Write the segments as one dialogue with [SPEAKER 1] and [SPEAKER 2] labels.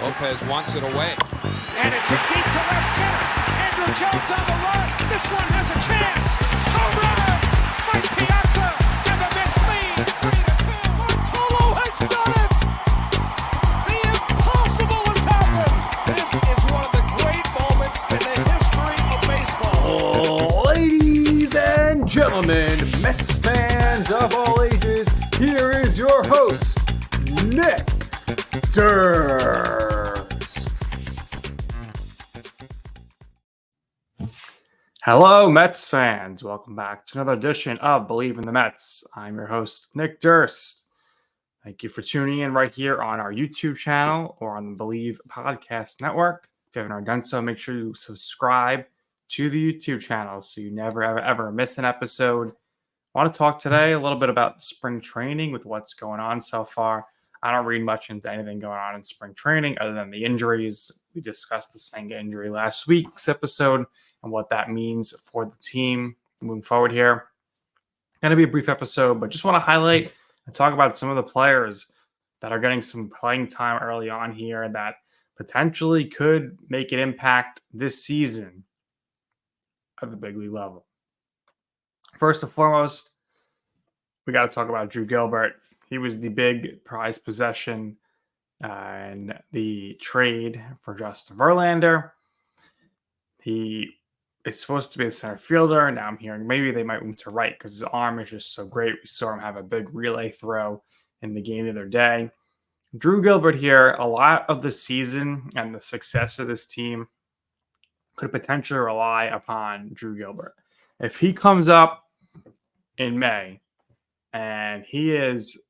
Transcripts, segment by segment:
[SPEAKER 1] Lopez wants it away.
[SPEAKER 2] And it's hit deep to left center. Andrew Jones on the run. This one has a chance. Home run! Mike Piazza and the Mets lead 3-2. Bartolo has done it! The impossible has happened! This is one of the great moments in the history of baseball.
[SPEAKER 3] Ladies and gentlemen, Mets fans of all ages, here is your host, Nick Durst. Hello, Mets fans. Welcome back to another edition of Bleav in the Mets. I'm your host, Nick Durst. Thank you for tuning in right here on our YouTube channel or on the Bleav Podcast Network. If you haven't already done so, make sure you subscribe to the YouTube channel so you never, ever miss an episode. I want to talk today a little bit about spring training with what's going on so far. I don't read much into anything going on in spring training other than the injuries. We discussed the Senga injury last week's episode and what that means for the team moving forward here. Going to be a brief episode, but just want to highlight and talk about some of the players that are getting some playing time early on here that potentially could make an impact this season at the big league level. First and foremost, we got to talk about Drew Gilbert. He was the big prize possession in the trade for Justin Verlander. He is supposed to be a center fielder. Now I'm hearing maybe they might move to right because his arm is just so great. We saw him have a big relay throw in the game the other day. Drew Gilbert here, a lot of the season and the success of this team could potentially rely upon Drew Gilbert. If he comes up in May and he is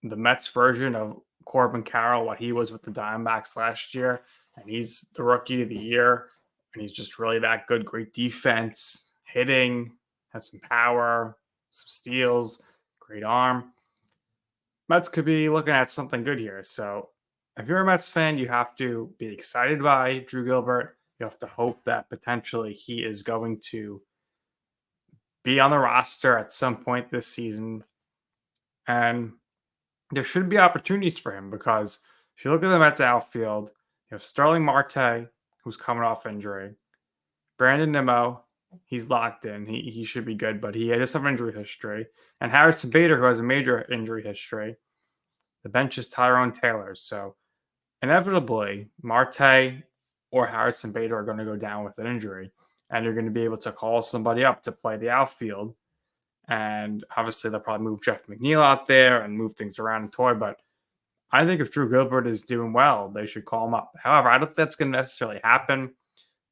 [SPEAKER 3] the Mets version of Corbin Carroll, what he was with the Diamondbacks last year, and he's the rookie of the year, and he's just really that good, great defense, hitting, has some power, some steals, great arm. Mets could be looking at something good here. So if you're a Mets fan, you have to be excited by Drew Gilbert. You have to hope that potentially he is going to be on the roster at some point this season. And there should be opportunities for him because if you look at the Mets outfield, you have Starling Marte, who's coming off injury. Brandon Nimmo, he's locked in. He should be good, but he has some injury history. And Harrison Bader, who has a major injury history. The bench is Tyrone Taylor. So inevitably, Marte or Harrison Bader are going to go down with an injury. And you're going to be able to call somebody up to play the outfield. And obviously, they'll probably move Jeff McNeil out there and move things around and toy. But I think if Drew Gilbert is doing well, they should call him up. However, I don't think that's going to necessarily happen.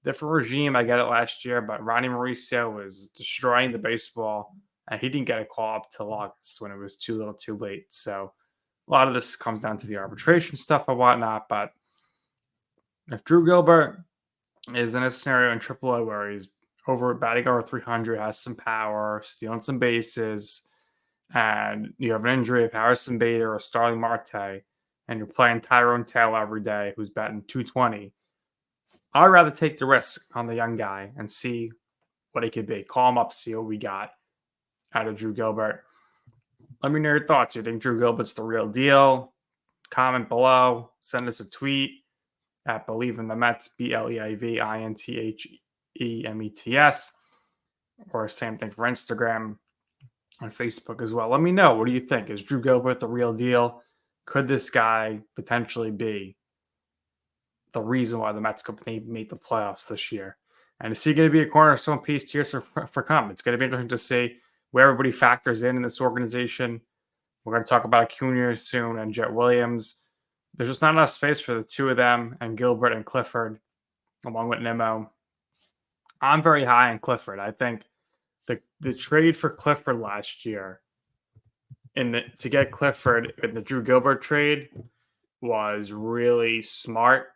[SPEAKER 3] Different regime, I get it last year, but Ronnie Mauricio was destroying the baseball, and he didn't get a call up till August when it was too little too late. So a lot of this comes down to the arbitration stuff and whatnot. But if Drew Gilbert is in a scenario in AAA where he's batting over 300, has some power, stealing some bases, and you have an injury of Harrison Bader or Starling Marte, and you're playing Tyrone Taylor every day, who's batting 220, I'd rather take the risk on the young guy and see what he could be. Call him up, see what we got out of Drew Gilbert. Let me know your thoughts. Do you think Drew Gilbert's the real deal? Comment below. Send us a tweet at Bleav in the Mets, BLEAVINTHEMETS, or same thing for Instagram and Facebook as well. Let me know. What do you think? Is Drew Gilbert the real deal? Could this guy potentially be the reason why the Mets could make the playoffs this year? And is he going to be a cornerstone piece to years for come? It's going to be interesting to see where everybody factors in this organization. We're going to talk about Acuña soon and Jett Williams. There's just not enough space for the two of them and Gilbert and Clifford, along with Nimmo. I'm very high on Clifford. I think the trade for Clifford last year to get Clifford in the Drew Gilbert trade was really smart.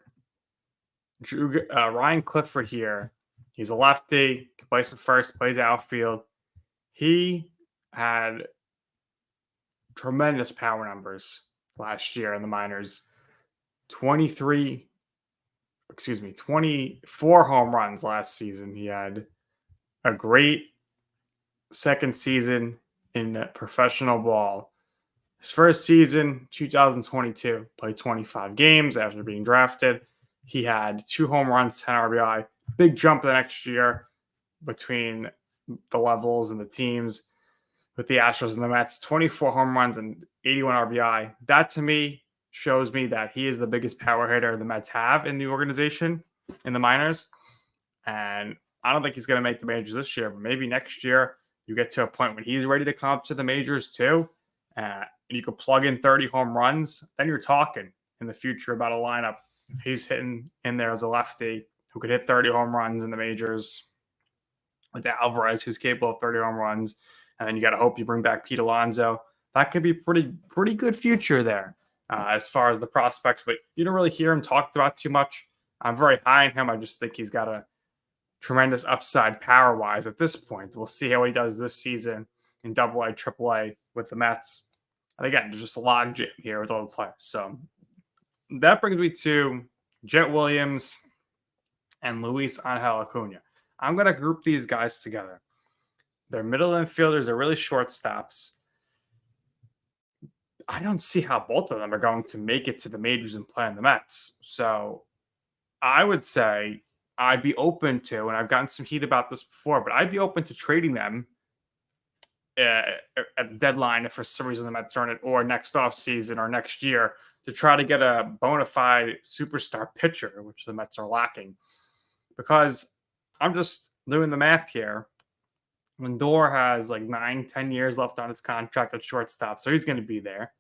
[SPEAKER 3] Ryan Clifford here, he's a lefty, plays some first, plays outfield. He had tremendous power numbers last year in the minors. 24 home runs last season. He had a great second season in professional ball. His first season, 2022, played 25 games after being drafted. He had 2 home runs, 10 RBI. Big jump the next year between the levels and the teams with the Astros and the Mets. 24 home runs and 81 RBI. That to me shows me that he is the biggest power hitter the Mets have in the organization, in the minors. And I don't think he's going to make the majors this year, but maybe next year you get to a point when he's ready to come up to the majors too. And you could plug in 30 home runs, then you're talking in the future about a lineup. If he's hitting in there as a lefty who could hit 30 home runs in the majors, with Alvarez, who's capable of 30 home runs, and then you got to hope you bring back Pete Alonso. That could be pretty good future there as far as the prospects, but you don't really hear him talked about too much. I'm very high on him. I just think he's got a tremendous upside power-wise at this point. We'll see how he does this season in AA, AAA with the Mets. And again, there's just a log jam here with all the players. So that brings me to Jett Williams and Luisangel Acuña. I'm going to group these guys together. They're middle infielders. They're really shortstops. I don't see how both of them are going to make it to the majors and play in the Mets. So I would say I'd be open to, and I've gotten some heat about this before, but I'd be open to trading them at the deadline if for some reason the Mets aren't it, or next offseason or next year to try to get a bona fide superstar pitcher, which the Mets are lacking. Because I'm just doing the math here. Lindor has like 9-10 years left on his contract at shortstop, so he's going to be there.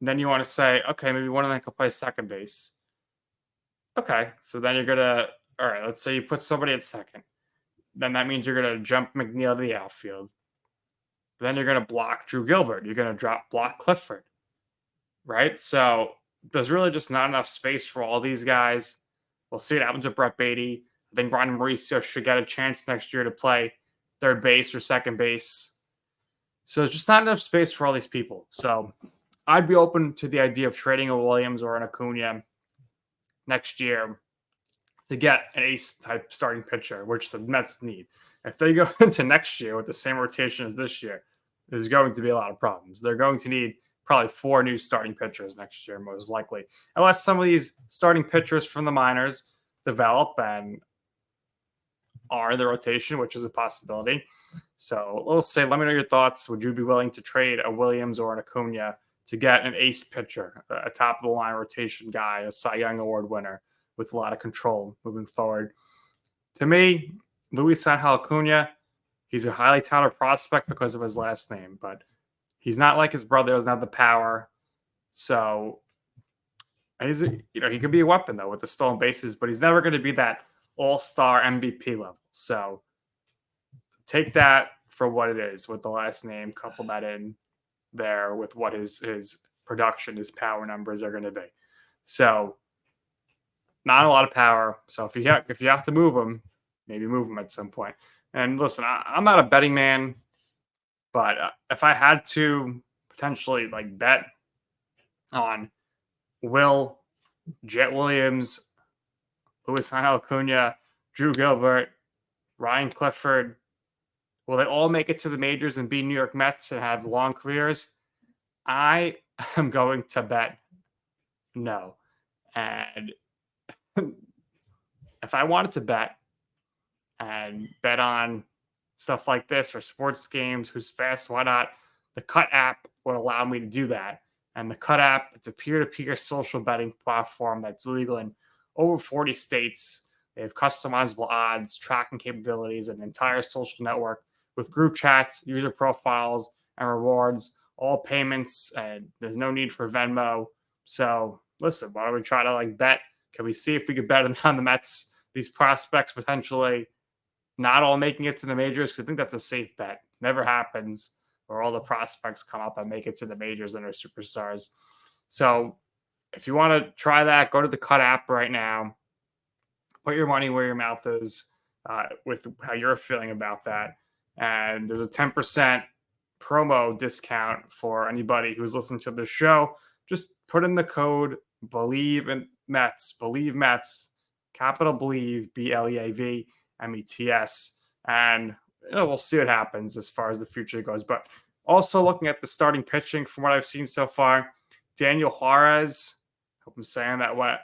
[SPEAKER 3] And then you want to say, okay, maybe one of them can play second base. Okay, so then you're going to, all right, let's say you put somebody at second. Then that means you're going to jump McNeil to the outfield. Then you're going to block Drew Gilbert. You're going to block Clifford, right? So there's really just not enough space for all these guys. We'll see what happens with Brett Beatty. I think Brian Mauricio should get a chance next year to play third base or second base. So there's just not enough space for all these people. So I'd be open to the idea of trading a Williams or an Acuña next year to get an ace-type starting pitcher, which the Mets need. If they go into next year with the same rotation as this year, there's going to be a lot of problems. They're going to need probably 4 new starting pitchers next year, most likely, unless some of these starting pitchers from the minors develop and are in the rotation, which is a possibility. So let's say, let me know your thoughts. Would you be willing to trade a Williams or an Acuña to get an ace pitcher, a top-of-the-line rotation guy, a Cy Young Award winner with a lot of control moving forward? To me, Luisangel Acuña, he's a highly touted prospect because of his last name, but he's not like his brother. He doesn't have the power. So he's, he could be a weapon, though, with the stolen bases, but he's never going to be that all-star MVP level. So take that for what it is with the last name, couple that in there with what his production, his power numbers are going to be. So not a lot of power. So if you have to move him, maybe move him at some point. And listen, I'm not a betting man, but if I had to potentially like bet on Jett Williams, Luisangel Acuña, Drew Gilbert, Ryan Clifford, will they all make it to the majors and be New York Mets and have long careers? I am going to bet no. And if I wanted to bet and bet on stuff like this or sports games, who's fast, why not? The Cut app would allow me to do that. And the Cut app, it's a peer-to-peer social betting platform that's legal in over 40 states. They have customizable odds, tracking capabilities, and an entire social network with group chats, user profiles, and rewards, all payments, and there's no need for Venmo. So listen, why don't we try to bet? Can we see if we could bet on the Mets, these prospects potentially not all making it to the majors? Because I think that's a safe bet. Never happens where all the prospects come up and make it to the majors and are superstars. So if you want to try that, go to the Cut app right now. Put your money where your mouth is with how you're feeling about that. And there's a 10% promo discount for anybody who's listening to the show. Just put in the code Bleav in Mets, Bleav Mets, capital Bleav, BLEAV METS. And we'll see what happens as far as the future goes. But Also, looking at the starting pitching from what I've seen so far, Daniel Juarez, hope I'm saying that right,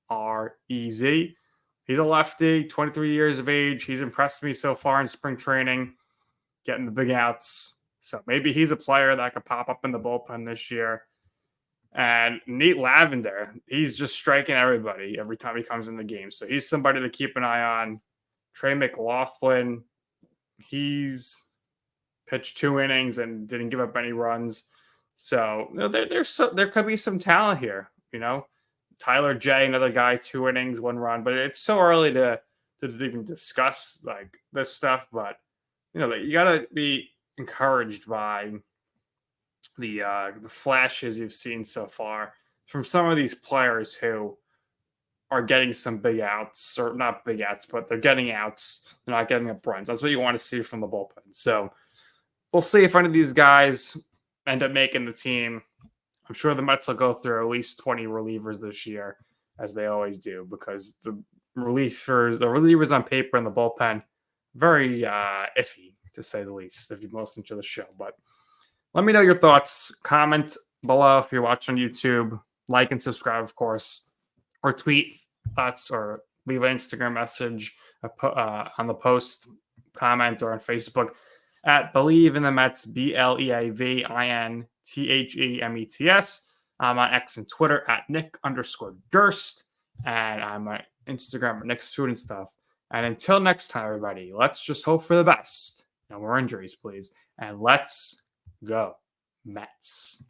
[SPEAKER 3] Juarez. He's a lefty, 23 years of age. He's impressed me so far in spring training, getting the big outs. So maybe he's a player that could pop up in the bullpen this year. And Nate Lavender, he's just striking everybody every time he comes in the game. So he's somebody to keep an eye on. Trey McLaughlin, he's pitched 2 innings and didn't give up any runs. So there could be some talent here. Tyler J, another guy, 2 innings, 1 run. But it's so early to even discuss like this stuff. But you got to be encouraged by the flashes you've seen so far from some of these players who are getting some big outs, or not big outs, but they're getting outs. They're not getting up runs. That's what you want to see from the bullpen. So we'll see if any of these guys end up making the team. I'm sure the Mets will go through at least 20 relievers this year, as they always do, because the relievers on paper in the bullpen, very iffy, to say the least, if you've listened to the show. But let me know your thoughts. Comment below if you're watching on YouTube. Like and subscribe, of course. Or tweet us or leave an Instagram message on the post, comment, or on Facebook at Bleav in the Mets, BLEAVINTHEMETS. I'm on X and Twitter at Nick_Durst. And I'm on Instagram at Nick Student Stuff. And until next time, everybody, let's just hope for the best. No more injuries, please. And let's go, Mets.